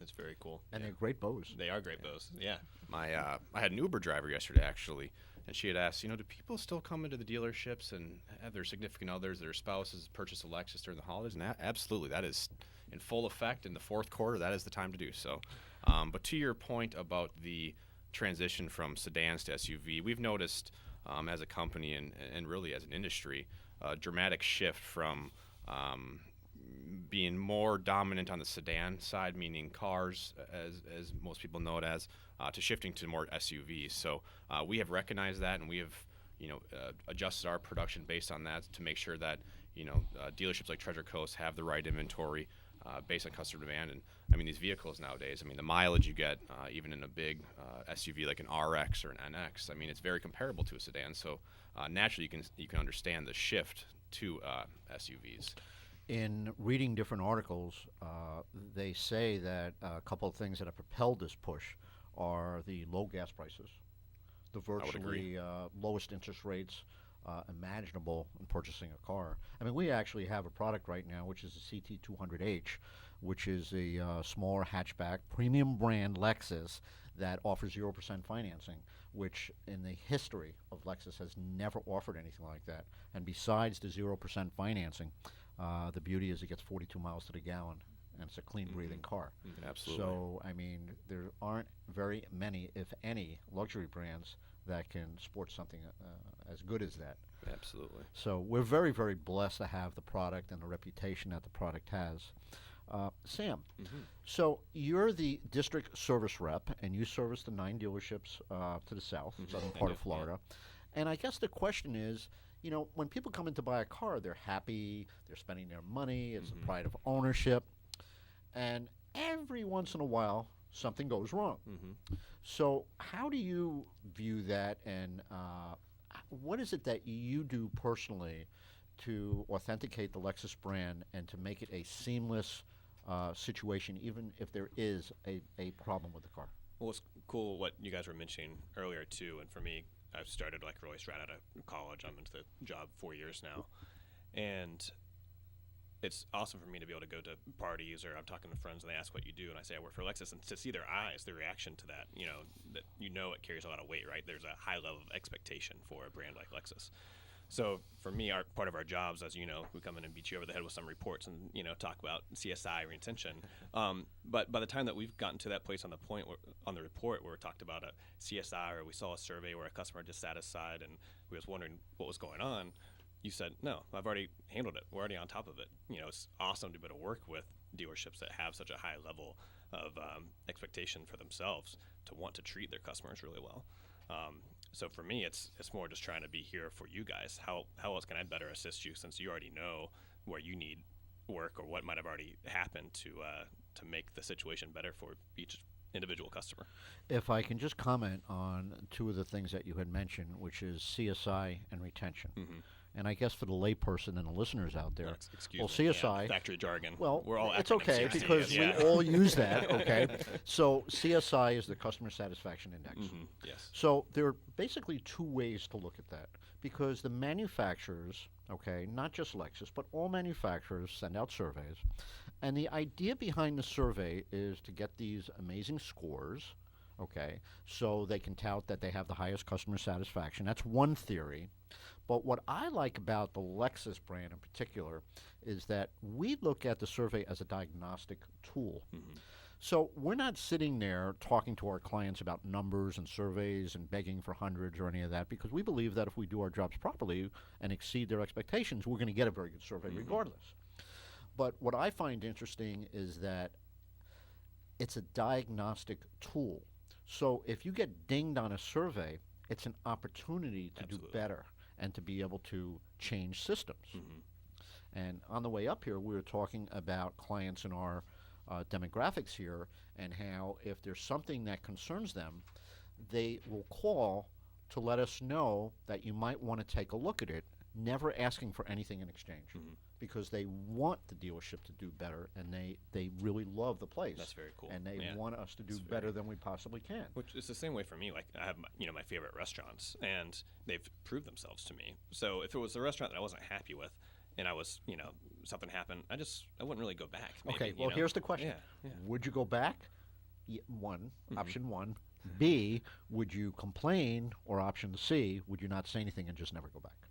It's very cool. And they're great bows. They are great bows. Yeah. I had an Uber driver yesterday, actually, and she had asked, do people still come into the dealerships and have their significant others, their spouses purchase a Lexus during the holidays? And absolutely, that is in full effect in the fourth quarter. That is the time to do so. But to your point about the transition from sedans to SUV, we've noticed as a company and really as an industry a dramatic shift from being more dominant on the sedan side, meaning cars, as most people know it as, to shifting to more SUVs. So we have recognized that, and we have, adjusted our production based on that to make sure that, dealerships like Treasure Coast have the right inventory based on customer demand. And I mean, these vehicles nowadays, the mileage you get, even in a big SUV like an RX or an NX, it's very comparable to a sedan. So naturally, you can understand the shift to SUVs. In reading different articles, they say that a couple of things that have propelled this push are the low gas prices, the virtually lowest interest rates imaginable in purchasing a car. We actually have a product right now, which is the CT200H, which is a smaller hatchback, premium brand Lexus that offers 0% financing, which in the history of Lexus has never offered anything like that. And besides the 0% financing, the beauty is it gets 42 miles to the gallon, and it's a clean-breathing car. Absolutely. So, there aren't very many, if any, luxury brands that can sport something as good as that. Absolutely. So we're very, very blessed to have the product and the reputation that the product has. Sam, so you're the district service rep, and you service the 9 dealerships to the south, southern part of Florida. And I guess the question is, when people come in to buy a car, they're happy, they're spending their money, it's a pride of ownership, and every once in a while, something goes wrong. So how do you view that, and what is it that you do personally to authenticate the Lexus brand and to make it a seamless situation, even if there is a problem with the car? Well, it's cool what you guys were mentioning earlier, too. And for me, I've started really straight out of college. I'm into the job 4 years now. And it's awesome for me to be able to go to parties, or I'm talking to friends and they ask what you do, and I say I work for Lexus, and to see their eyes, their reaction to that, that it carries a lot of weight, right? There's a high level of expectation for a brand like Lexus. So for me, part of our jobs, as you know, we come in and beat you over the head with some reports and, talk about CSI retention. But by the time that we've gotten to that place on the report where we talked about a CSI, or we saw a survey where a customer dissatisfied and we was wondering what was going on, you said, no, I've already handled it. We're already on top of it. It's awesome to be able to work with dealerships that have such a high level of expectation for themselves to want to treat their customers really well. So for me, it's more just trying to be here for you guys. How else can I better assist you, since you already know where you need work or what might have already happened to make the situation better for each individual customer. If I can just comment on two of the things that you had mentioned, which is CSI and retention. And I guess for the layperson and the listeners out there, CSI, factory jargon. Well, we're all it's okay because we all use that. Okay, so CSI is the Customer Satisfaction Index. Yes. So there are basically two ways to look at that, because the manufacturers, not just Lexus, but all manufacturers send out surveys, and the idea behind the survey is to get these amazing scores. So they can tout that they have the highest customer satisfaction. That's one theory. But what I like about the Lexus brand in particular is that we look at the survey as a diagnostic tool. So we're not sitting there talking to our clients about numbers and surveys and begging for hundreds or any of that, because we believe that if we do our jobs properly and exceed their expectations, we're going to get a very good survey regardless. But what I find interesting is that it's a diagnostic tool. So if you get dinged on a survey, it's an opportunity to do better and to be able to change systems. And on the way up here, we were talking about clients in our demographics here, and how if there's something that concerns them, they will call to let us know that you might want to take a look at it, never asking for anything in exchange. Because they want the dealership to do better, and they really love the place. That's very cool. And they want us to do better than we possibly can. Which is the same way for me. Like, I have my favorite restaurants, and they've proved themselves to me. So if it was a restaurant that I wasn't happy with, and I was, something happened, I wouldn't really go back. Maybe, Okay, well, here's the question. Yeah. Would you go back? One, Mhm. option one. B, would you complain? Or option C, would you not say anything and just never go back?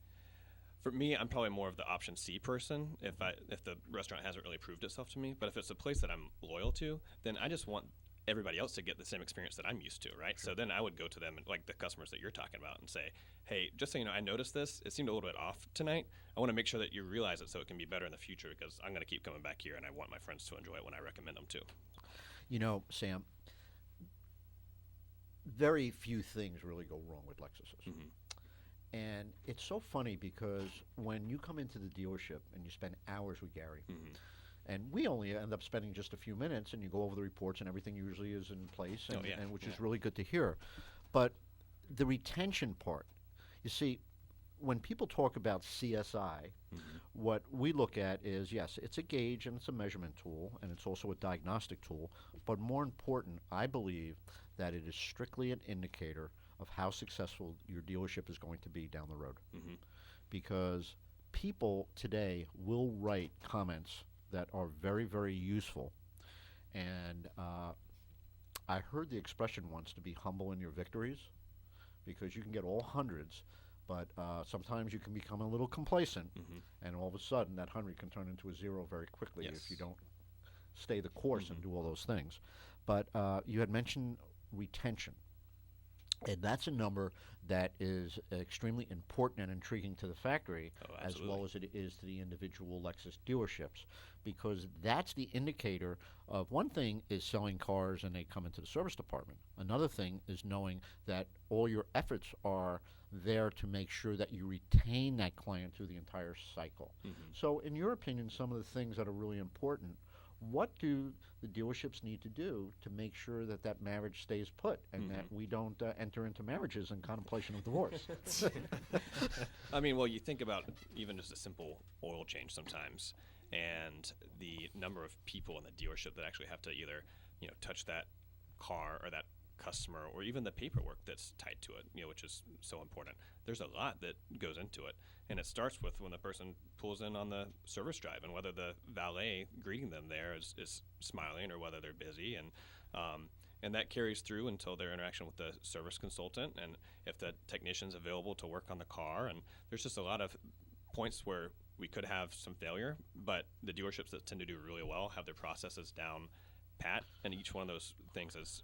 For me, I'm probably more of the option C person if the restaurant hasn't really proved itself to me. But if it's a place that I'm loyal to, then I just want everybody else to get the same experience that I'm used to, right? So then I would go to them, and like the customers that you're talking about, and say, hey, just so you know, I noticed this. It seemed a little bit off tonight. I want to make sure that you realize it so it can be better in the future, because I'm going to keep coming back here, and I want my friends to enjoy it when I recommend them too. Sam, very few things really go wrong with Lexuses. Mm-hmm. And it's so funny because when you come into the dealership and you spend hours with Gary, Mm-hmm. and we only end up spending just a few minutes, and you go over the reports, and everything usually is in place, and, Oh, yeah. and which Yeah. is really good to hear. But the retention part, you see, when people talk about CSI, Mm-hmm. what we look at is, yes, it's a gauge and it's a measurement tool, and it's also a diagnostic tool. But more important, I believe that it is strictly an indicator of how successful your dealership is going to be down the road. Mm-hmm. Because people today will write comments that are very, very useful. And I heard the expression once, to be humble in your victories, because you can get all hundreds, but sometimes you can become a little complacent, Mm-hmm. and all of a sudden that 100 can turn into a 0 very quickly Yes. if you don't stay the course and Mm-hmm. do all those things. But you had mentioned retention. And that's a number that is extremely important and intriguing to the factory, Oh, as absolutely. well as it is to the individual Lexus dealerships, because that's the indicator of, one thing is selling cars and they come into the service department. Another thing is knowing that all your efforts are there to make sure that you retain that client through the entire cycle. Mm-hmm. So, in your opinion, some of the things that are really important, what do the dealerships need to do to make sure that that marriage stays put, and that we don't enter into marriages in contemplation of divorce? I mean, well, you think about even just a simple oil change sometimes, and the number of people in the dealership that actually have to either, touch that car or that customer, or even the paperwork that's tied to it, which is so important. There's a lot that goes into it, and it starts with when the person pulls in on the service drive, and whether the valet greeting them there is smiling, or whether they're busy, and that carries through until their interaction with the service consultant, and if the technician's available to work on the car. And there's just a lot of points where we could have some failure, but the dealerships that tend to do really well have their processes down pat, and each one of those things is,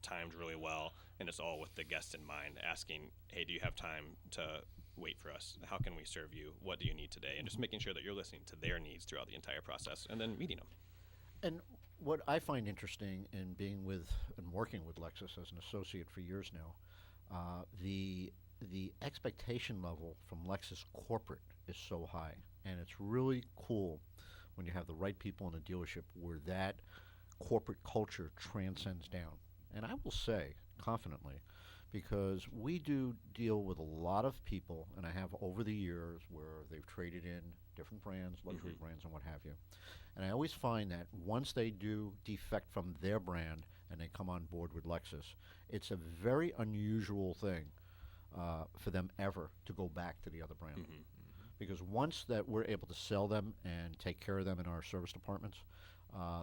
timed really well, and it's all with the guest in mind, asking, hey, do you have time to wait for us? How can we serve you? What do you need today? And just making sure that you're listening to their needs throughout the entire process, and then meeting them. And what I find interesting in being with and working with Lexus as an associate for years now, the expectation level from Lexus corporate is so high, and it's really cool when you have the right people in a dealership where that corporate culture transcends down. And I will say confidently, because we do deal with a lot of people, and I have over the years, where they've traded in different brands, luxury brands, and what have you. And I always find that once they do defect from their brand and they come on board with Lexus, it's a very unusual thing for them ever to go back to the other brand. Mm-hmm. Because once that we're able to sell them and take care of them in our service departments,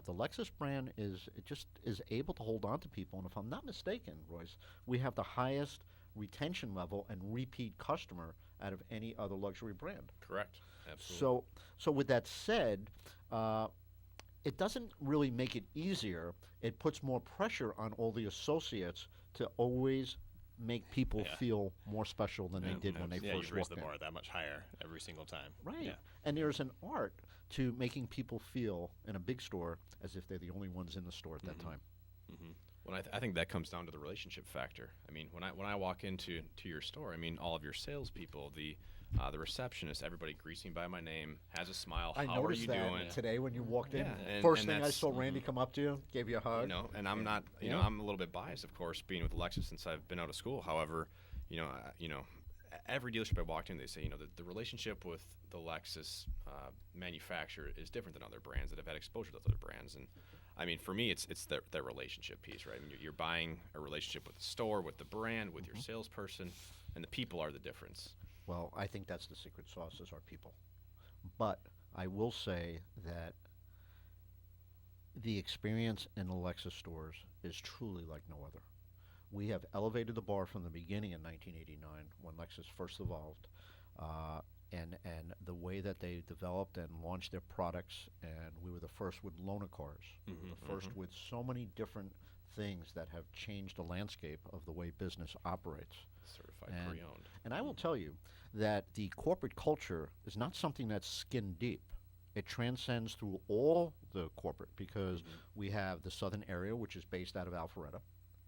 the Lexus brand is able to hold on to people. And if I'm not mistaken, Royce, we have the highest retention level and repeat customer out of any other luxury brand. Correct. Absolutely. So with that said, it doesn't really make it easier. It puts more pressure on all the associates to always make people feel more special than they did when they first you raise walked the in. bar that much higher every single time. Right. Yeah. And there's an art to making people feel in a big store as if they're the only ones in the store at that time. Mm-hmm. Well, I think that comes down to the relationship factor. I mean, when I walk into your store, I mean, all of your salespeople, the receptionist, everybody greets me by my name, has a smile. I How are noticed you that doing? today when you walked in. Yeah, and- First and thing I that's- saw Randy come up to you, gave you a hug. And I'm not, I'm a little bit biased, of course, being with Lexus since I've been out of school. However, every dealership I walked in, they say, the relationship with the Lexus manufacturer is different than other brands that have had exposure to other brands. And I mean, for me, it's that relationship piece, right? I mean, you're buying a relationship with the store, with the brand, with your salesperson, and the people are the difference. Well, I think that's the secret sauce is our people. But I will say that the experience in the Lexus stores is truly like no other. We have elevated the bar from the beginning in 1989 when Lexus first evolved, uh, and the way that they developed and launched their products. And we were the first with loaner cars. We were the first with so many different things that have changed the landscape of the way business operates. Certified And, pre-owned. and I will tell you that the corporate culture is not something that's skin deep. It transcends through all the corporate because we have the southern area, which is based out of Alpharetta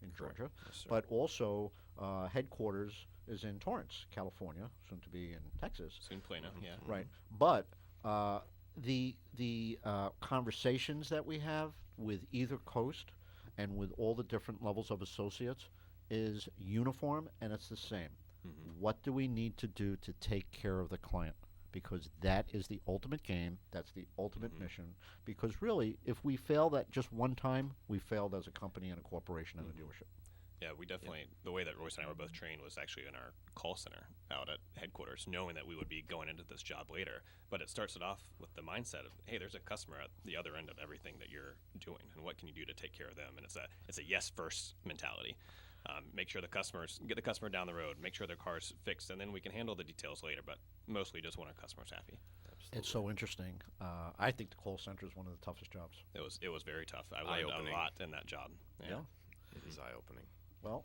in Correct. Georgia, Yes, sir. but also headquarters is in Torrance, California, soon to be in Texas. Soon Plano, yeah. Right. But the conversations that we have with either coast and with all the different levels of associates is uniform and it's the same. What do we need to do to take care of the client? Because that is the ultimate game. That's the ultimate mission. Because really, if we fail that just one time, we failed as a company and a corporation and a dealership. Yeah, we definitely, the way that Royce and I were both trained was actually in our call center out at headquarters, knowing that we would be going into this job later. But it starts it off with the mindset of, hey, there's a customer at the other end of everything that you're doing, and what can you do to take care of them? And it's a yes first mentality. Make sure get the customer down the road, make sure their car's fixed, and then we can handle the details later. But mostly just want our customers happy. Absolutely. It's so interesting. I think the call center is one of the toughest jobs. It was very tough. I learned Eye-opening. a lot in that job. Yeah. It is eye-opening. Well,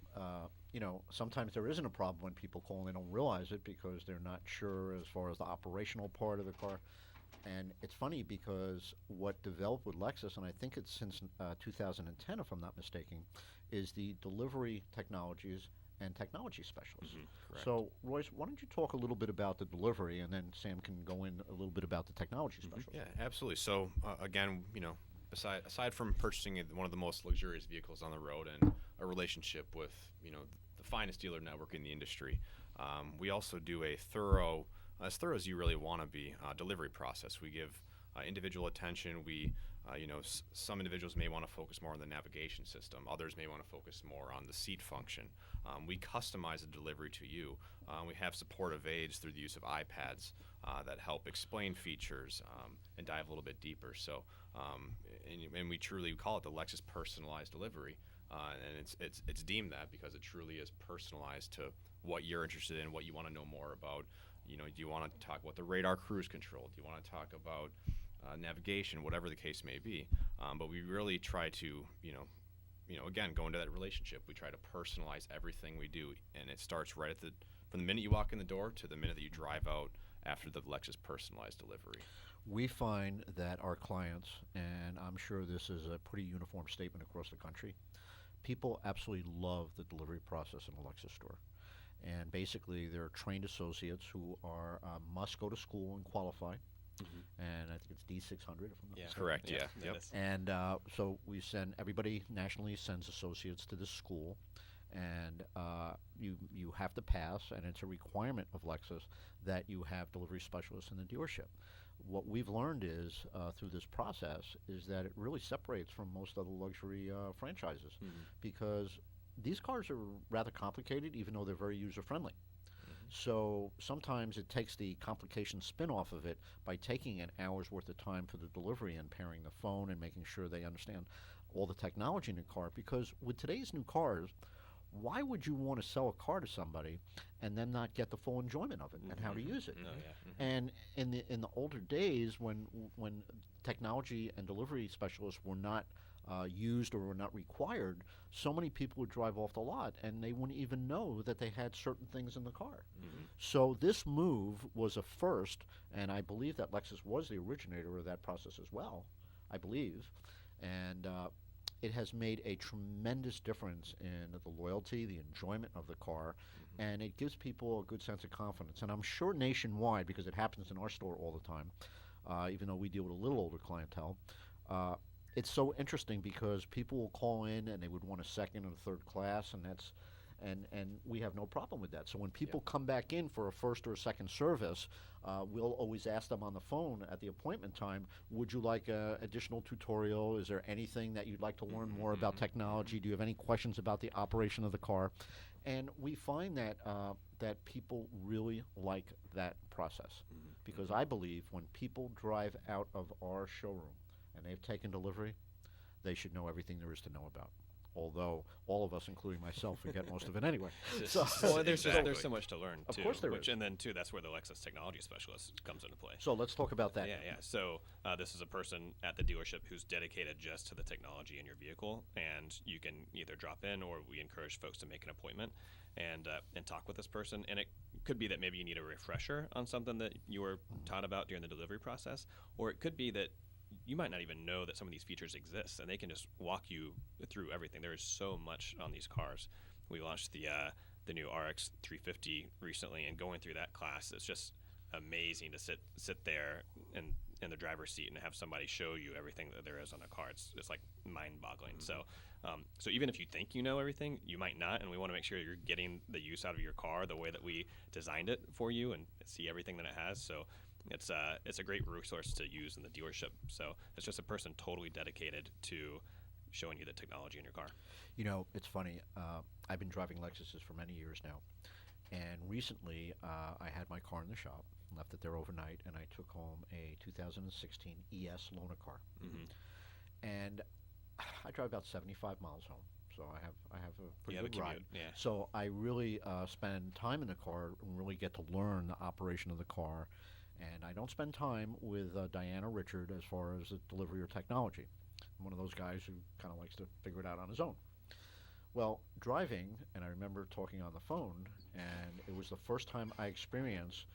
sometimes there isn't a problem when people call and they don't realize it because they're not sure as far as the operational part of the car. And it's funny because what developed with Lexus, and I think it's since 2010, if I'm not mistaken, is the delivery technologies and technology specialists. Correct. So, Royce, why don't you talk a little bit about the delivery, and then Sam can go in a little bit about the technology specialists. Yeah, absolutely. So again, aside from purchasing one of the most luxurious vehicles on the road and a relationship with the finest dealer network in the industry, we also do a thorough as you really want to be delivery process. We give individual attention. We some individuals may want to focus more on the navigation system. Others may want to focus more on the seat function. We customize the delivery to you. We have supportive aids through the use of iPads that help explain features and dive a little bit deeper. So, and we truly call it the Lexus personalized delivery, and it's deemed that because it truly is personalized to what you're interested in, what you want to know more about. Do you want to talk about the radar cruise control? Do you want to talk about navigation, whatever the case may be? But we really try to, again, go into that relationship. We try to personalize everything we do, and it starts right from the minute you walk in the door to the minute that you drive out after the Lexus personalized delivery. We find that our clients, and I'm sure this is a pretty uniform statement across the country, people absolutely love the delivery process in a Lexus store. And basically, they're trained associates who must go to school and qualify. And I think it's D600, if I'm not mistaken. Correct. Yeah. it Yep. is. And so everybody nationally sends associates to this school, and you have to pass, and it's a requirement of Lexus that you have delivery specialists in the dealership. What we've learned is through this process is that it really separates from most other luxury franchises because these cars are rather complicated, even though they're very user-friendly. So sometimes it takes the complication spin off of it by taking an hour's worth of time for the delivery and pairing the phone and making sure they understand all the technology in the car. Because with today's new cars, why would you want to sell a car to somebody and then not get the full enjoyment of it and how to use it? Oh, yeah. And in the older days, when technology and delivery specialists were not used or were not required, so many people would drive off the lot and they wouldn't even know that they had certain things in the car. So this move was a first, and I believe that Lexus was the originator of that process as well, I believe. And it has made a tremendous difference in the loyalty, the enjoyment of the car, and it gives people a good sense of confidence. And I'm sure nationwide, because it happens in our store all the time, even though we deal with a little older clientele, it's so interesting because people will call in and they would want a second or third class, and And we have no problem with that. So when people come back in for a first or a second service, we'll always ask them on the phone at the appointment time, would you like additional tutorial? Is there anything that you'd like to learn more about technology? Do you have any questions about the operation of the car? And we find that that people really like that process, because I believe when people drive out of our showroom and they've taken delivery, they should know everything there is to know about. Although all of us, including myself, forget most of it anyway. So, well, there's so much to learn, too. Of course there is. And then, too, that's where the Lexus technology specialist comes into play. So let's talk about that. Yeah. So this is a person at the dealership who's dedicated just to the technology in your vehicle, and you can either drop in, or we encourage folks to make an appointment and talk with this person. And it could be that maybe you need a refresher on something that you were taught about during the delivery process, or it could be that you might not even know that some of these features exist, and they can just walk you through everything. There is so much on these cars. We launched the new RX 350 recently, and going through that class, it's just amazing to sit there in the driver's seat and have somebody show you everything that there is on a car. It's like mind-boggling. So even if you think you know everything, you might not, and we want to make sure you're getting the use out of your car the way that we designed it for you and see everything that it has. So it's a great resource to use in the dealership. So it's just a person totally dedicated to showing you the technology in your car. You know, it's funny. I've been driving Lexuses for many years now, and recently I had my car in the shop, left it there overnight, and I took home a 2016 ES loaner car. And I drive about 75 miles home, so I have a pretty good ride. Yeah. So I really spend time in the car and really get to learn the operation of the car. And I don't spend time with Diana Richard as far as the delivery or technology. I'm one of those guys who kind of likes to figure it out on his own. Well, driving, and I remember talking on the phone, and it was the first time I experienced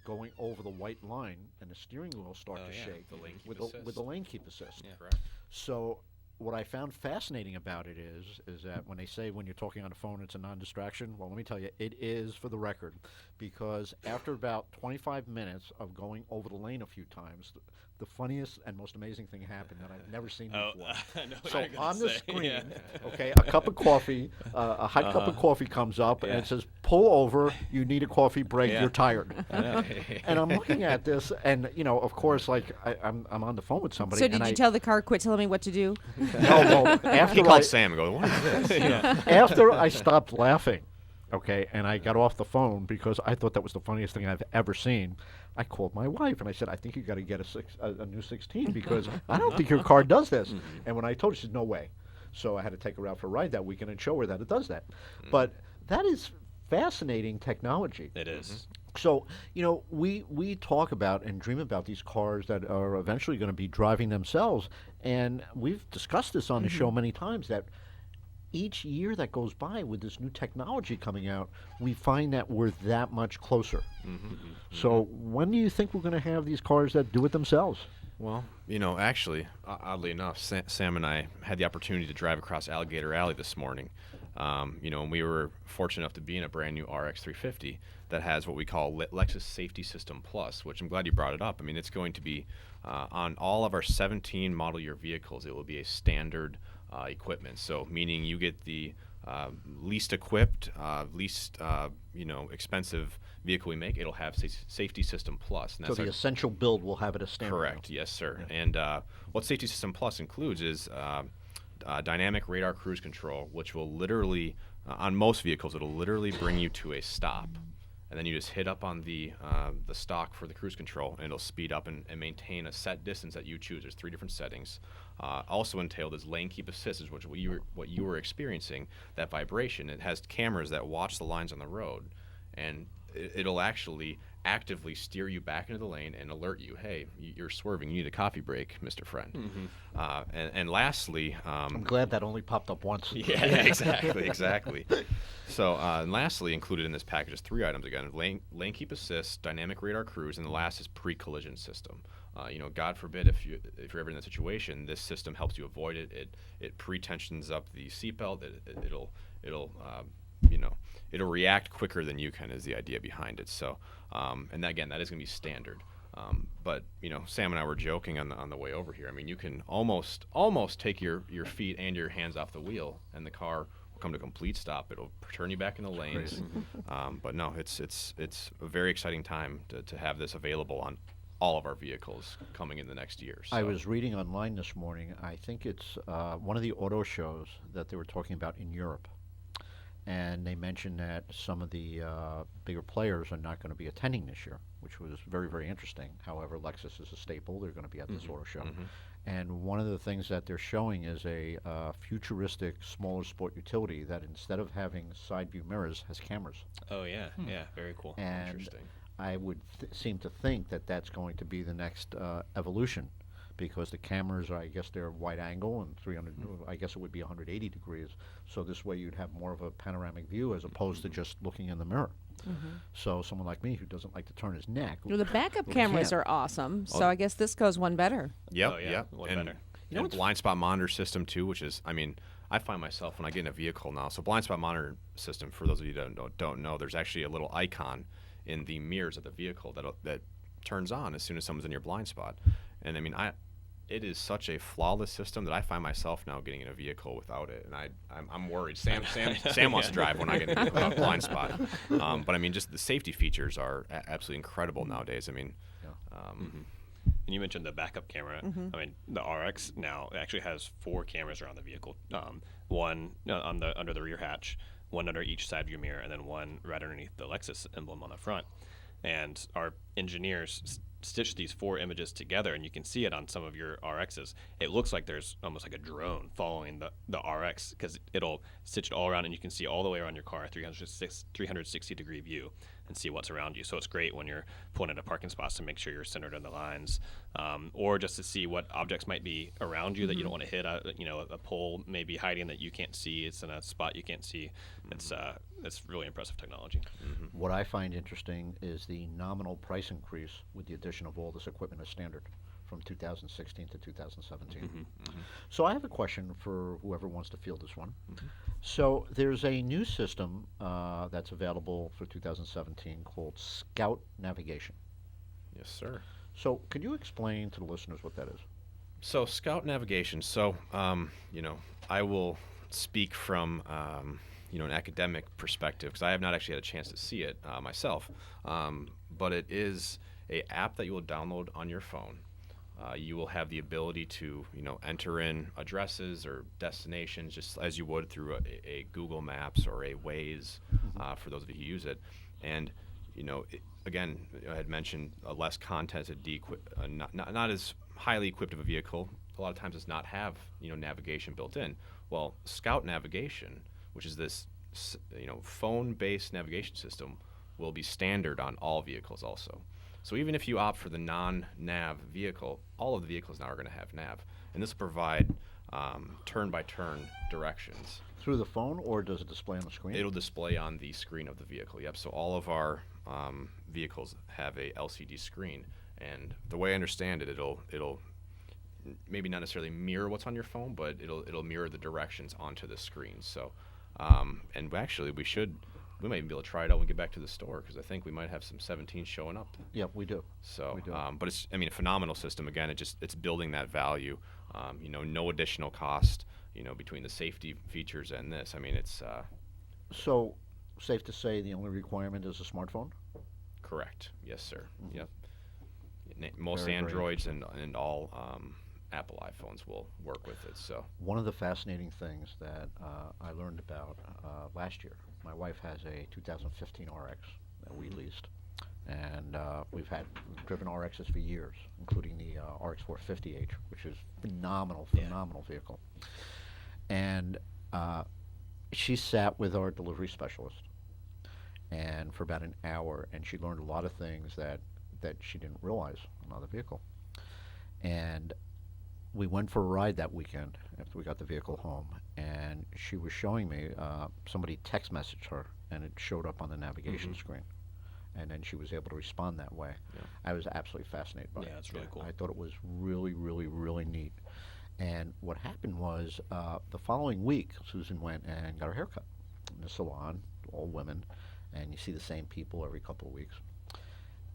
going over the white line and the steering wheel start to shake the lane keep with the lane keep assist. Yeah, correct. So what I found fascinating about it is that when they say when you're talking on the phone it's a non-distraction, well, let me tell you, it is, for the record, because after about 25 minutes of going over the lane a few times, the funniest and most amazing thing happened that I've never seen before. I know what So you're gonna on the say. screen, Yeah. okay, a cup of coffee, a hot cup of coffee comes up, and it says, pull over, you need a coffee break, you're tired. And I'm looking at this, and, you know, of course, like, I'm on the phone with somebody. So did you tell the car, quit telling me what to do? No, well, after He called Sam and goes, what is this? after I stopped laughing, okay, and I got off the phone because I thought that was the funniest thing I've ever seen, I called my wife and I said, I think you got to get a new 16 because I don't think your car does this. And when I told her, she said, no way. So I had to take her out for a ride that weekend and show her that it does that. But that is fascinating technology. It is. So, you know, we talk about and dream about these cars that are eventually going to be driving themselves. And we've discussed this on the show many times, that each year that goes by with this new technology coming out, we find that we're that much closer. So when do you think we're going to have these cars that do it themselves? Well, you know, actually, oddly enough, Sam and I had the opportunity to drive across Alligator Alley this morning. You know, and we were fortunate enough to be in a brand new RX 350 that has what we call Lexus Safety System Plus, which I'm glad you brought it up. I mean, it's going to be on all of our 17 model year vehicles. It will be a standard equipment, so meaning you get the least equipped, least expensive vehicle we make. It'll have Safety System Plus. And So the essential build will have it as standard. Correct. Yes, sir. Yeah. And what Safety System Plus includes is dynamic radar cruise control, which will literally, on most vehicles, it'll literally bring you to a stop, and then you just hit up on the stalk for the cruise control, and it'll speed up and maintain a set distance that you choose. There's 3 different settings. Also entailed is lane keep assist, which what you were experiencing, that vibration. It has cameras that watch the lines on the road, and it'll actually actively steer you back into the lane and alert you, hey, you're swerving, you need a coffee break, Mr. Friend. And lastly, I'm glad that only popped up once. Yeah, exactly. So, and lastly, included in this package is 3 items again: lane keep assist, dynamic radar cruise, and the last is pre-collision system. God forbid if you're ever in that situation, this system helps you avoid it. It pre-tensions up the seatbelt. It'll react quicker than you can, is the idea behind it. So, and again, that is going to be standard. But Sam and I were joking on the way over here. I mean, you can almost take your feet and your hands off the wheel, and the car come to a complete stop. It'll turn you back in the lanes. But no, it's a very exciting time to have this available on all of our vehicles coming in the next year. So. I was reading online this morning, I think it's one of the auto shows that they were talking about in Europe. And they mentioned that some of the bigger players are not going to be attending this year, which was very, very interesting. However, Lexus is a staple. They're going to be at this auto show. And one of the things that they're showing is a futuristic, smaller sport utility that instead of having side view mirrors has cameras. Oh, yeah. Yeah, very cool. And Interesting. I would seem to think that that's going to be the next evolution, because the cameras are, I guess they're wide angle and 300, I guess it would be 180 degrees. So this way you'd have more of a panoramic view as opposed to just looking in the mirror. So someone like me who doesn't like to turn his neck. Well, the backup cameras are awesome, so Oh. I guess this goes one better. Yep, Oh, yeah, yep. one And, better. You know and what's blind spot monitor system too, which is, I mean, I find myself when I get in a vehicle now. So blind spot monitor system, for those of you that don't know, there's actually a little icon in the mirrors of the vehicle that turns on as soon as someone's in your blind spot. And I mean, it is such a flawless system that I find myself now getting in a vehicle without it, and I'm worried. Sam wants to drive when I get in a vehicle without blind spot. But I mean, just the safety features are absolutely incredible nowadays. I mean, And you mentioned the backup camera. I mean, the RX now actually has 4 cameras around the vehicle. One under the rear hatch, one under each side view mirror, and then one right underneath the Lexus emblem on the front. And our engineers stitch these 4 images together, and you can see it on some of your RXs. It looks like there's almost like a drone following the RX, because it'll stitch it all around, and you can see all the way around your car, 360 degree view, and see what's around you. So it's great when you're pulling into parking spots to make sure you're centered in the lines, or just to see what objects might be around you that you don't want to hit. A pole may be hiding that you can't see. It's in a spot you can't see. It's really impressive technology. What I find interesting is the nominal price increase with the addition of all this equipment as standard from 2016 to 2017. So I have a question for whoever wants to field this one. So there's a new system that's available for 2017 called Scout Navigation. yes, sir. So could you explain to the listeners what that is? So Scout Navigation. So I will speak from an academic perspective, because I have not actually had a chance to see it myself. But it is a app that you will download on your phone. You will have the ability to enter in addresses or destinations just as you would through a Google Maps or a Waze, for those of you who use it. And again, I had mentioned a less contented, not as highly equipped of a vehicle. A lot of times does not have navigation built in. Well, Scout Navigation, which is this phone-based navigation system, will be standard on all vehicles also. So even if you opt for the non-nav vehicle, all of the vehicles now are going to have nav, and this will provide turn-by-turn directions. Through the phone, or does it display on the screen? It'll display on the screen of the vehicle. Yep. So all of our vehicles have a LCD screen, and the way I understand it, it'll maybe not necessarily mirror what's on your phone, but it'll mirror the directions onto the screen. So, and actually, we might even be able to try it out when we get back to the store, because I think we might have some 17 showing up. Yeah, we do. So, We do. but it's a phenomenal system. Again, it's building that value. No additional cost. Between the safety features and this, it's So safe to say the only requirement is a smartphone? correct. Yes, sir. Yep. Most Very, very Androids and all Apple iPhones will work with it. So. One of the fascinating things that I learned about last year, my wife has a 2015 RX that we leased, and we've driven RXs for years, including the RX 450H, which is phenomenal vehicle. And she sat with our delivery specialist, and for about an hour, and she learned a lot of things that she didn't realize on the vehicle. And we went for a ride that weekend after we got the vehicle home, and she was showing me somebody text messaged her, and it showed up on the navigation screen, and then she was able to respond that way. I was absolutely fascinated by it. Yeah, it's really cool. I thought it was really, really, really neat. And what happened was the following week, Susan went and got her haircut in the salon, all women, and you see the same people every couple of weeks.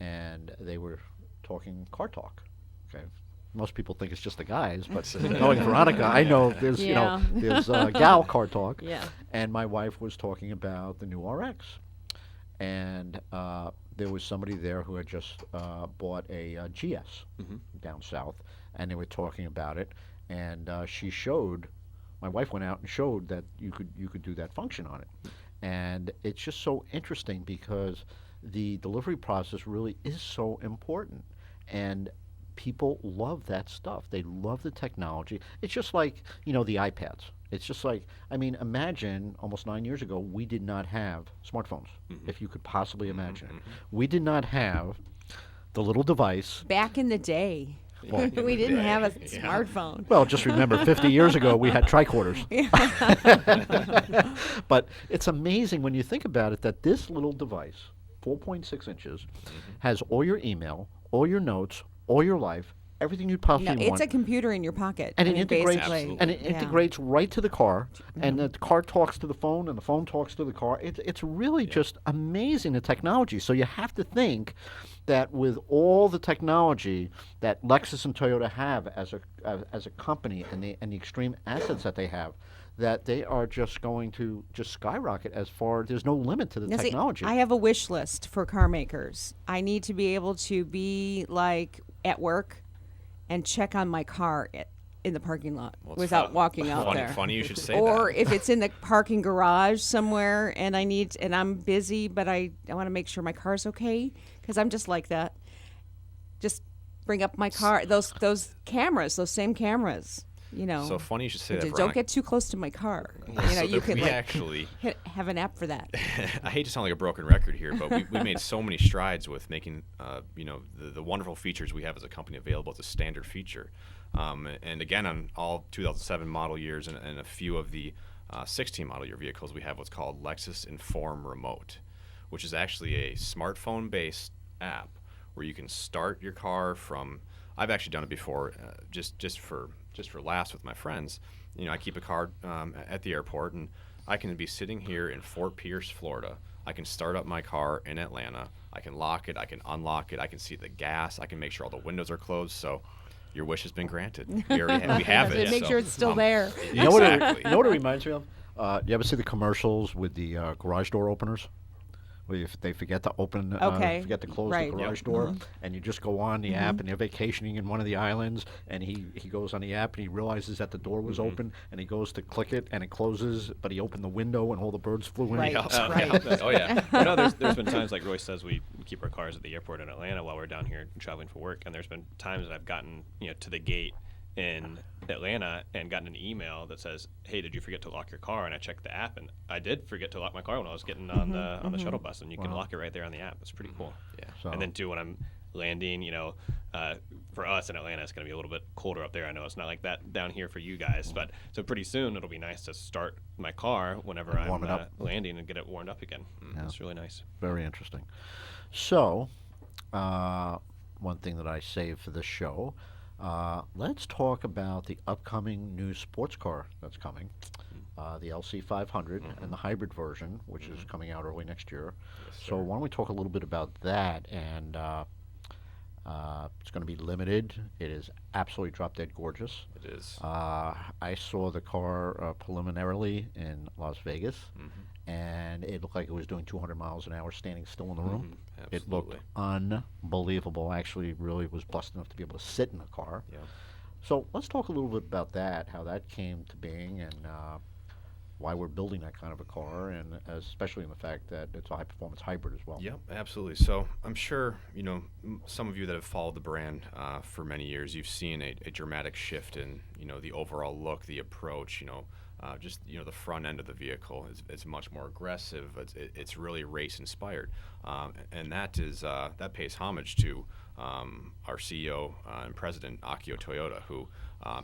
And they were talking car talk, okay, most people think it's just the guys, but knowing Veronica, I know there's there's gal car talk. Yeah. And my wife was talking about the new RX, and there was somebody there who had just bought a GS down south, and they were talking about it, and she showed. My wife went out and showed that you could do that function on it, and it's just so interesting because the delivery process really is so important, and people love that stuff. They love the technology. It's just like the iPads. It's just like, I mean, imagine almost 9 years ago we did not have smartphones. If you could possibly imagine it, we did not have the little device. Back in the day. Well, We didn't have a smartphone. Well, just remember, 50 years ago, we had tricorders. But it's amazing when you think about it that this little device, 4.6 inches, has all your email, all your notes, all your life, everything you'd possibly No, want. it's a computer in your pocket. And I it mean, integrates, basically. and it integrates right to the car, and the car talks to the phone, and the phone talks to the car. It's really just amazing, the technology. So you have to think that with all the technology that Lexus and Toyota have as a company, and the extreme assets that they have, that they are just going to just skyrocket as far. There's no limit to the Now, see, technology. I have a wish list for car makers. I need to be able to be like at work and check on my car in the parking lot Well, it's without walking out funny, there. Funny you should say Or that. if it's in the parking garage somewhere and I'm busy, but I want to make sure my car's okay, because I'm just like that. Just bring up my car, those cameras, those same cameras, So funny you should say that. Don't Veronica. get too close to my car. So You that could we like actually have an app for that. I hate to sound like a broken record here, but we made so many strides with making the wonderful features we have as a company available as a standard feature. And again, on all 2007 model years and a few of the 16 model year vehicles, we have what's called Lexus Inform Remote, which is actually a smartphone-based app where you can start your car from. I've actually done it before, just for laughs with my friends. I keep a car at the airport, and I can be sitting here in Fort Pierce, Florida. I can start up my car in Atlanta. I can lock it. I can unlock it. I can see the gas. I can make sure all the windows are closed. So your wish has been granted. We have it. Make so, sure it's still there. You know what Exactly. it reminds me of? You ever see the commercials with the garage door openers? Where if they forget to open, forget to close right. the garage Yep. door, and you just go on the app, and they're vacationing in one of the islands, and he goes on the app, and he realizes that the door was open, and he goes to click it, and it closes, but he opened the window, and all the birds flew in. Right. Yeah. Right. Oh yeah. There's been times, like Royce says, we keep our cars at the airport in Atlanta while we're down here traveling for work, and there's been times that I've gotten to the gate in Atlanta and gotten an email that says, "Hey, did you forget to lock your car?" And I checked the app, and I did forget to lock my car when I was getting on the shuttle bus, and you can Wow. lock it right there on the app. It's pretty cool. Yeah. So, And then too, when I'm landing, for us in Atlanta, it's going to be a little bit colder up there. I know it's not like that down here for you guys, but so pretty soon it'll be nice to start my car whenever I'm warm it up. landing and get it warmed up again. Yeah. It's really nice. very interesting. So, one thing that I saved for this show, let's talk about the upcoming new sports car that's coming, the LC 500 and the hybrid version, which is coming out early next year. So why don't we talk a little bit about that? And it's going to be limited. It is absolutely drop dead gorgeous. It is. I saw the car preliminarily in Las Vegas, and it looked like it was doing 200 miles an hour standing still in the room. It looked unbelievable. I actually really was blessed enough to be able to sit in the car. Yeah. So let's talk a little bit about that, how that came to being, and why we're building that kind of a car, and especially in the fact that it's a high-performance hybrid as well. Yep, absolutely. So I'm sure some of you that have followed the brand for many years, you've seen a dramatic shift in the overall look, the approach. Just the front end of the vehicle is much more aggressive. It's really race inspired, and that pays homage to our CEO and president Akio Toyoda, who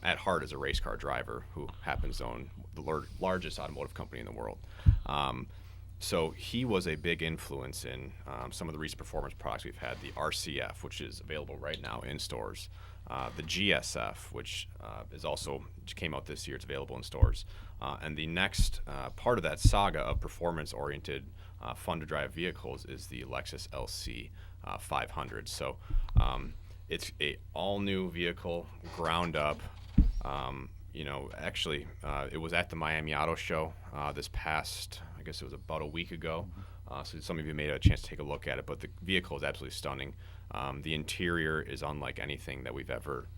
at heart is a race car driver who happens to own the largest automotive company in the world. So he was a big influence in some of the recent performance products we've had. The RCF, which is available right now in stores. The GSF, which is also came out this year. It's available in stores. And the next part of that saga of performance-oriented, fun-to-drive vehicles is the Lexus LC 500. So It's a all new vehicle, ground up. Actually, it was at the Miami Auto Show this past, I guess it was about a week ago. So some of you may have a chance to take a look at it, but the vehicle is absolutely stunning. The interior is unlike anything that we've ever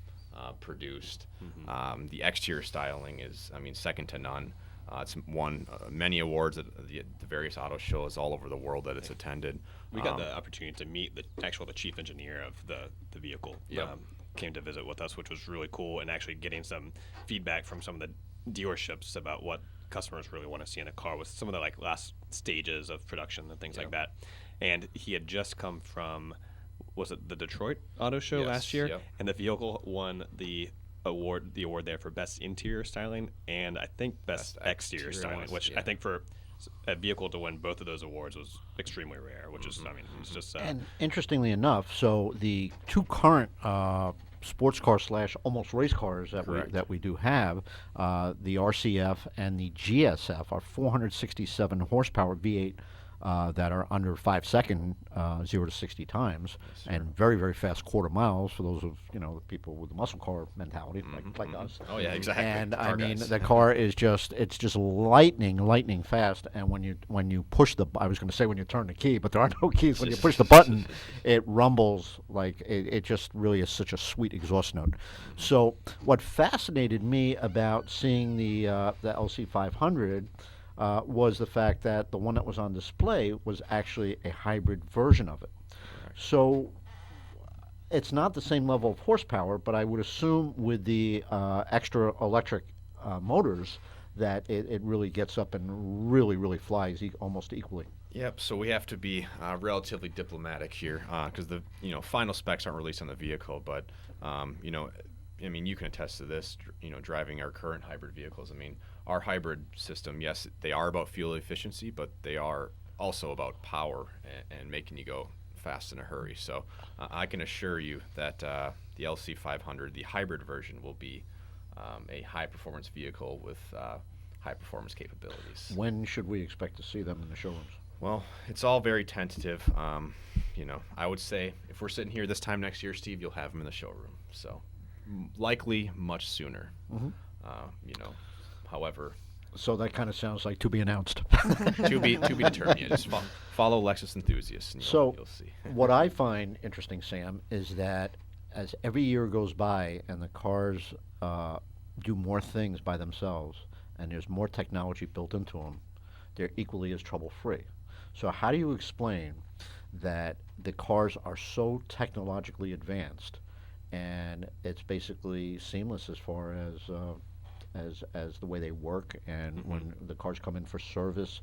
produced. The exterior styling is, second to none. It's won many awards at the various auto shows all over the world that it's attended. We got the opportunity to meet the chief engineer of the vehicle. Yep. Came to visit with us, which was really cool, and actually getting some feedback from some of the dealerships about what customers really want to see in a car with some of the last stages of production and things like that. And he had just come from, was it the Detroit Auto Show last year? Yep. And the vehicle won the award there for best interior styling and I think best exterior styling, which I think for a vehicle to win both of those awards was extremely rare, which is, it's just... And interestingly enough, so the two current sports cars / almost race cars that we do have, the RCF and the GSF are 467 horsepower V8 that are under 5 second 0 to 60 times, and very, very fast quarter miles for those of the people with the muscle car mentality like us. Oh yeah, exactly. And Car guys. the car is just lightning fast. And when you push the, I was going to say when you turn the key, but there are no keys. When you push the button, it rumbles like it just really is such a sweet exhaust note. So what fascinated me about seeing the LC 500 was the fact that the one that was on display was actually a hybrid version of it. So it's not the same level of horsepower, but I would assume with the extra electric motors that it really gets up and really, really flies almost equally. Yep. So we have to be relatively diplomatic here because the final specs aren't released on the vehicle, but you can attest to this. Driving our current hybrid vehicles. Our hybrid system, yes, they are about fuel efficiency, but they are also about power and making you go fast in a hurry. So I can assure you that the LC 500, the hybrid version, will be a high-performance vehicle with high-performance capabilities. When should we expect to see them in the showrooms? Well, it's all very tentative. I would say if we're sitting here this time next year, Steve, you'll have them in the showroom. So likely much sooner. However, so that kind of sounds like to be announced. to be determined. Yeah, just follow Lexus enthusiasts. And you'll see. What I find interesting, Sam, is that as every year goes by and the cars do more things by themselves, and there's more technology built into them, they're equally as trouble-free. So how do you explain that the cars are so technologically advanced, and it's basically seamless as far as the way they work, and when the cars come in for service,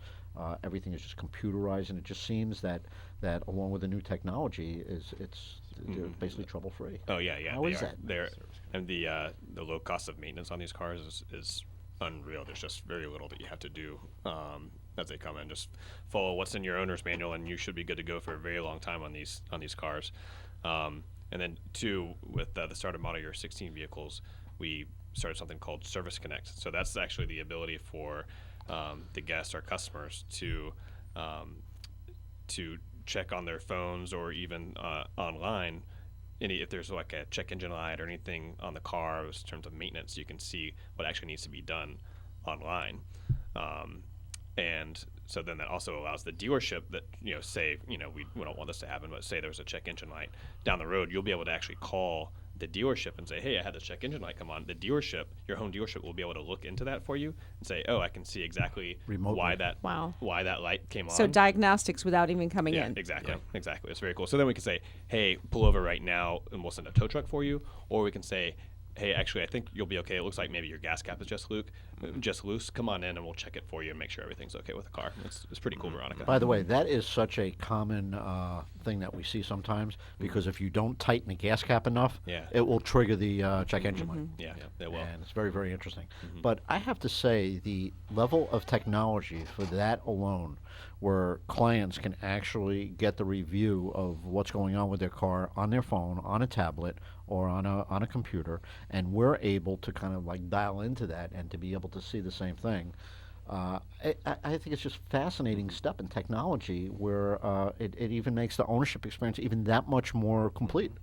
everything is just computerized, and it just seems that along with the new technology, they're basically trouble free. Oh yeah. How is that? And the low cost of maintenance on these cars is unreal. There's just very little that you have to do as they come in. Just follow what's in your owner's manual, and you should be good to go for a very long time on these cars. And then two, with the starter model year 16 vehicles, we started something called Service Connect. So that's actually the ability for the guests, our customers, to check on their phones or even online. If there's like a check engine light or anything on the car in terms of maintenance, you can see what actually needs to be done online. And so then that also allows the dealership that, say, we don't want this to happen, but say there's a check engine light down the road, you'll be able to actually call the dealership and say, hey, I had this check engine light come on. The dealership, your home dealership, will be able to look into that for you and say, oh, I can see exactly remotely why that light came on. So diagnostics without even coming in. Exactly. It's very cool. So then we can say, hey, pull over right now, and we'll send a tow truck for you. Or we can say, hey, actually, I think you'll be okay. It looks like maybe your gas cap is just loose. Come on in, and we'll check it for you and make sure everything's okay with the car. It's pretty cool, Veronica. By the way, that is such a common thing that we see sometimes, because if you don't tighten the gas cap enough, it will trigger the check engine light. Yeah, it will. And it's very, very interesting. But I have to say, the level of technology for that alone, where clients can actually get the review of what's going on with their car on their phone, on a tablet, or on a computer, and we're able to kind of like dial into that and to be able to see the same thing. I think it's just a fascinating step in technology where it even makes the ownership experience even that much more complete.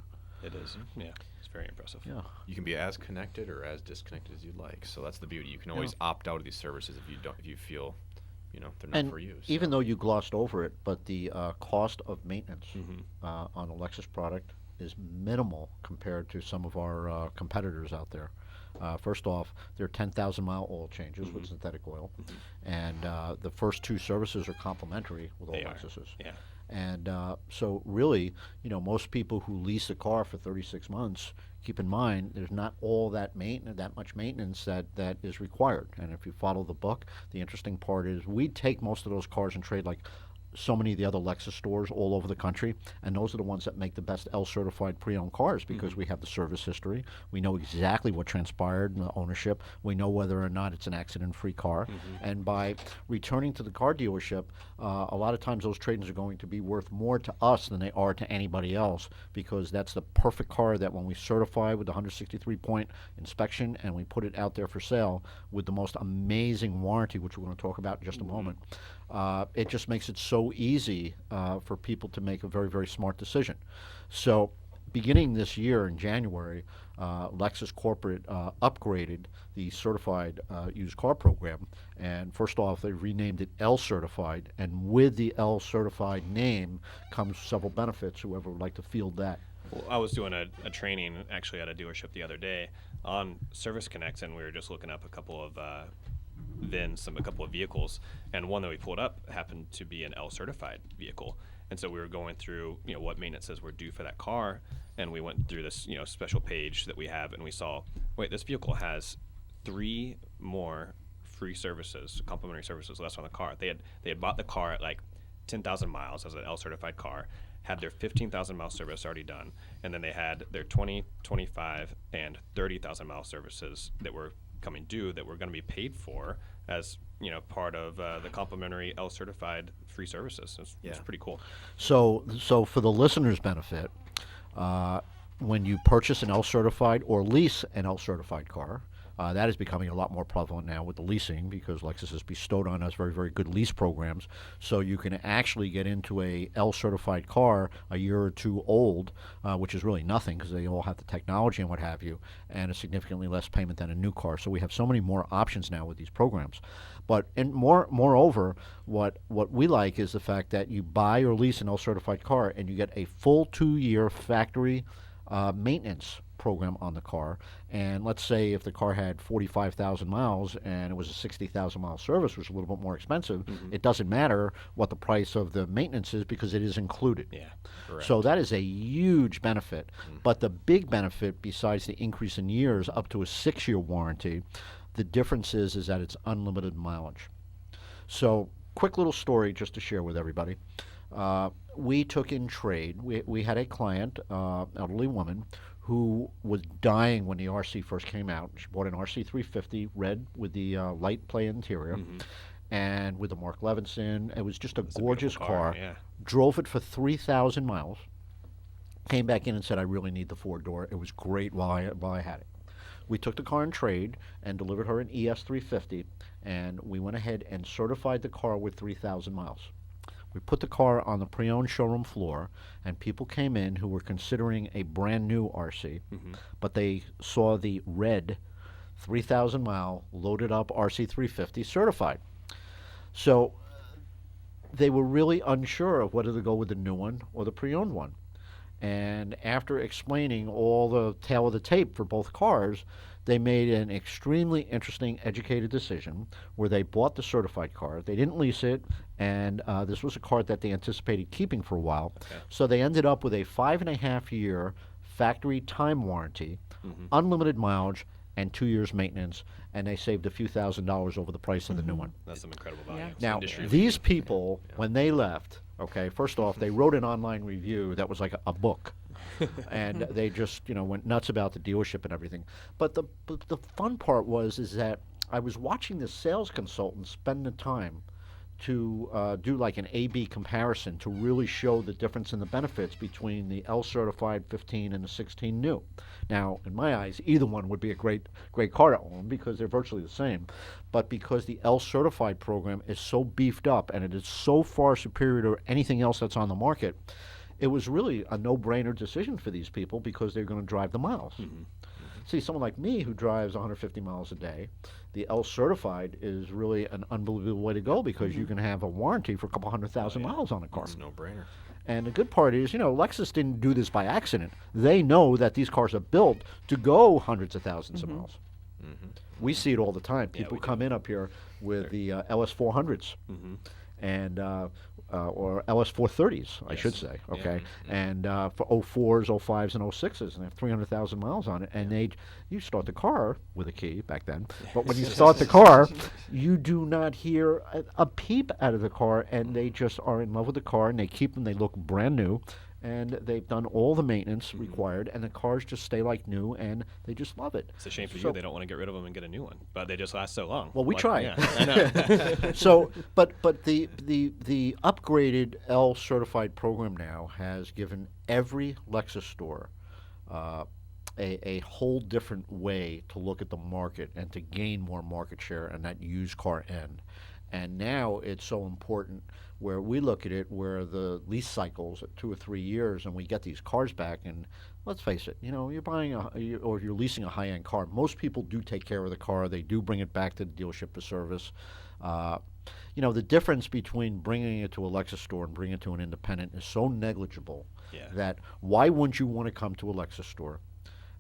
It is. Yeah, it's very impressive. Yeah. You can be as connected or as disconnected as you'd like. So that's the beauty. You can always opt out of these services if you feel, they're not And for you. even though you glossed over it, but the cost of maintenance Mm-hmm. on a Lexus product is minimal compared to some of our competitors out there. First off, they're 10,000-mile oil changes with synthetic oil, and the first two services are complimentary with all They are. Lexuses. Yeah. And so really, most people who lease a car for 36 months, keep in mind there's not all that much maintenance that is required. And if you follow the book, the interesting part is we take most of those cars and trade like so many of the other Lexus stores all over the country, and those are the ones that make the best L-certified pre-owned cars because we have the service history. We know exactly what transpired in the ownership. We know whether or not it's an accident-free car. And by returning to the car dealership, a lot of times those trade-ins are going to be worth more to us than they are to anybody else because that's the perfect car that when we certify with the 163-point inspection and we put it out there for sale with the most amazing warranty, which we're going to talk about in just a moment, it just makes it so easy for people to make a very, very smart decision. So beginning this year in January, Lexus Corporate upgraded the certified used car program. And first off, they renamed it L Certified. And with the L Certified name comes several benefits, whoever would like to field that. Well, I was doing a training actually at a dealership the other day on Service Connect, and we were just looking up a couple of a couple of vehicles, and one that we pulled up happened to be an L certified vehicle. And so we were going through, what maintenances were due for that car, and we went through this, special page that we have, and we saw, wait, this vehicle has 3 more free services, complimentary services less on the car. They had bought the car at like 10,000 miles as an L certified car, had their 15,000 mile service already done, and then they had their 20, 25, and 30,000 mile services that were coming due that were going to be paid for as part of the complimentary L certified free services. It's pretty cool. So for the listeners' benefit, when you purchase an L certified or lease an L certified car, that is becoming a lot more prevalent now with the leasing because Lexus has bestowed on us very, very good lease programs. So you can actually get into a L certified car a year or two old, which is really nothing because they all have the technology and what have you, and a significantly less payment than a new car. So we have so many more options now with these programs. But moreover, what we like is the fact that you buy or lease an L certified car and you get a full 2-year factory maintenance program on the car. And let's say if the car had 45,000 miles and it was a 60,000 mile service, which is a little bit more expensive, it doesn't matter what the price of the maintenance is because it is included. Yeah, correct. So that is a huge benefit. But the big benefit, besides the increase in years up to a 6-year warranty, the difference is that it's unlimited mileage. So quick little story just to share with everybody. We took in trade. We had a client, elderly woman, who was dying when the RC first came out. She bought an RC 350 red with the light play interior and with the Mark Levinson. It was just a gorgeous car. Yeah. Drove it for 3,000 miles. Came back in and said, I really need the 4-door. It was great while I had it. We took the car in trade and delivered her an ES 350, and we went ahead and certified the car with 3,000 miles. We put the car on the pre-owned showroom floor, and people came in who were considering a brand new RC, but they saw the red 3,000 mile loaded up RC 350 certified. So they were really unsure of whether to go with the new one or the pre-owned one. And after explaining all the tale of the tape for both cars, they made an extremely interesting, educated decision where they bought the certified car. They didn't lease it, and this was a car that they anticipated keeping for a while. Okay. So they ended up with a 5.5-year factory time warranty, unlimited mileage, and 2 years maintenance, and they saved a few $1,000s over the price of the new one. That's some incredible value. Yeah. It's Now, industry these leading. people, when they left, okay, first off, they wrote an online review that was like a book. And they just, went nuts about the dealership and everything. But the fun part is that I was watching the sales consultant spend the time to do like an A/B comparison to really show the difference in the benefits between the L certified 15 and the 16 new. Now, in my eyes, either one would be a great car to own because they're virtually the same. But because the L certified program is so beefed up and it is so far superior to anything else that's on the market, it was really a no-brainer decision for these people because they're going to drive the miles. See, someone like me who drives 150 miles a day, the L certified is really an unbelievable way to go because you can have a warranty for a couple 100,000 miles on a car. It's a no-brainer. And the good part is, Lexus didn't do this by accident. They know that these cars are built to go hundreds of thousands of miles. We see it all the time. People come in up here with the LS400s and or LS430s, I should say, okay, and for 04s, 05s, and 06s, and they have 300,000 miles on it, and you start the car with a key back then, but when you start the car, you do not hear a peep out of the car, and they just are in love with the car, and they keep them, they look brand new, and they've done all the maintenance required, and the cars just stay like new, and they just love it. It's a shame for you. They don't want to get rid of them and get a new one, but they just last so long. Well, we try. Yeah, I know. So, but the upgraded L certified program now has given every Lexus store a whole different way to look at the market and to gain more market share in that used car end. And now it's so important where we look at it where the lease cycles at 2 or 3 years and we get these cars back, and let's face it, you're buying or you're leasing a high-end car. Most people do take care of the car. They do bring it back to the dealership for service. The difference between bringing it to a Lexus store and bringing it to an independent is so negligible that why wouldn't you want to come to a Lexus store,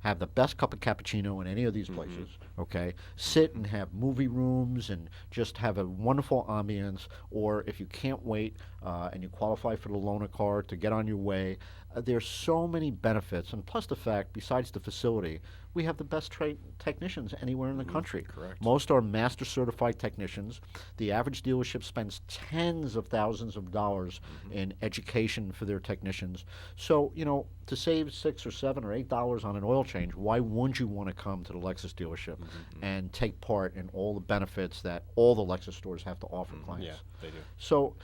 have the best cup of cappuccino in any of these places, okay? Sit and have movie rooms and just have a wonderful ambience, or if you can't wait and you qualify for the loaner car to get on your way, there's so many benefits, and plus the fact, besides the facility, we have the best trained technicians anywhere in the country. Correct. Most are master certified technicians. The average dealership spends tens of thousands of dollars in education for their technicians. So, to save $6 or $7 or $8 on an oil change, why wouldn't you want to come to the Lexus dealership and take part in all the benefits that all the Lexus stores have to offer clients? Yeah, they do. So,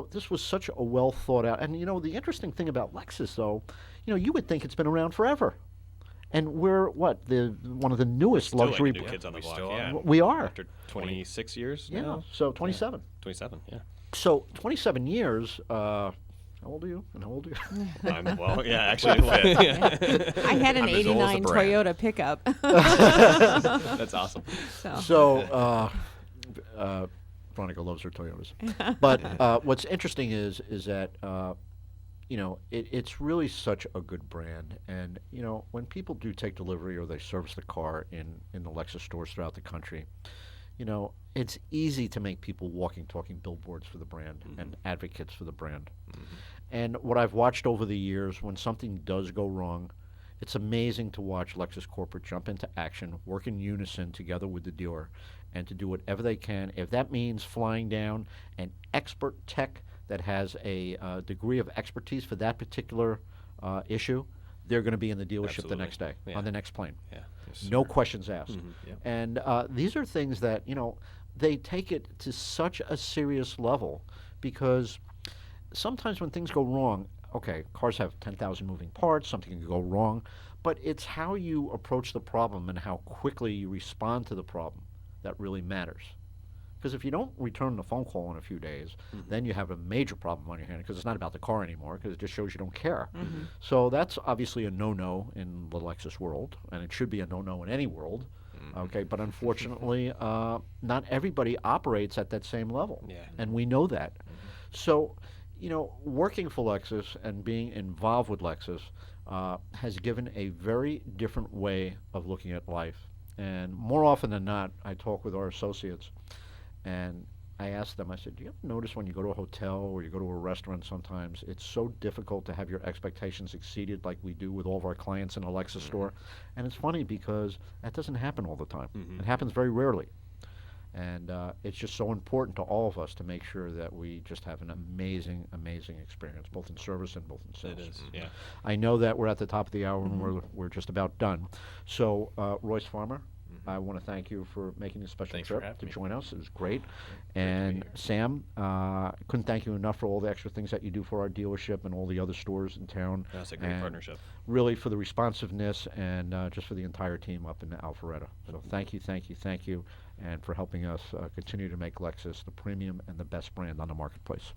this was such a well thought out, and the interesting thing about Lexus, though, you would think it's been around forever. And we're one of the newest Still luxury like new kids on the block. still Yeah. We are. After 26 years Yeah, now? so 27. 27, yeah. So 27 years, how old are you? And how old are you? Actually, I had an I'm as old as the '89 brand. Toyota pickup. that's awesome. So Veronica loves her Toyotas. But what's interesting is that it's really such a good brand. And when people do take delivery or they service the car in the Lexus stores throughout the country, it's easy to make people walking, talking billboards for the brand and advocates for the brand. And what I've watched over the years, when something does go wrong, it's amazing to watch Lexus Corporate jump into action, work in unison together with the dealer, and to do whatever they can. If that means flying down an expert tech that has a degree of expertise for that particular issue, they're going to be in the dealership the next day, on the next plane. Yeah. No questions asked. Yep. And these are things that, they take it to such a serious level because sometimes when things go wrong, okay, cars have 10,000 moving parts, something can go wrong, but it's how you approach the problem and how quickly you respond to the problem that really matters. Because if you don't return the phone call in a few days, then you have a major problem on your hand because it's not about the car anymore because it just shows you don't care. So that's obviously a no-no in the Lexus world, and it should be a no-no in any world. Okay, but unfortunately, not everybody operates at that same level, and we know that. So, working for Lexus and being involved with Lexus has given a very different way of looking at life. And more often than not, I talk with our associates, and I ask them, I said, do you ever notice when you go to a hotel or you go to a restaurant sometimes, it's so difficult to have your expectations exceeded like we do with all of our clients in a Lexus store? And it's funny because that doesn't happen all the time. It happens very rarely. And it's just so important to all of us to make sure that we just have an amazing, amazing experience, both in service and both in sales. It is, yeah. I know that we're at the top of the hour and we're just about done. So, Royce Farmer, I want to thank you for making this special Thanks for trip having to me. join us. It was great. And Sam, couldn't thank you enough for all the extra things that you do for our dealership and all the other stores in town. That's a great And partnership. Really for the responsiveness and just for the entire team up in Alpharetta. So thank you, thank you, thank you, and for helping us continue to make Lexus the premium and the best brand on the marketplace.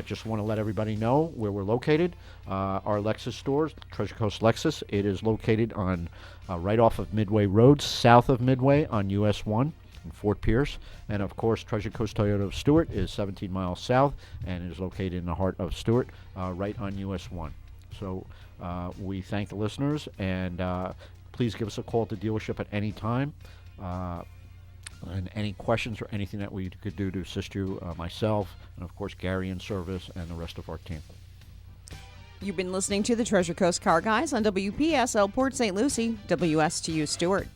Just want to let everybody know where we're located. Our Lexus stores, Treasure Coast Lexus, it is located on right off of Midway Road, south of Midway on US 1 in Fort Pierce. And of course, Treasure Coast Toyota of Stuart is 17 miles south and is located in the heart of Stuart, right on US 1. So we thank the listeners, and please give us a call at the dealership at any time. And any questions or anything that we could do to assist you, myself, and of course Gary in service and the rest of our team. You've been listening to the Treasure Coast Car Guys on WPSL Port St. Lucie, WSTU Stuart.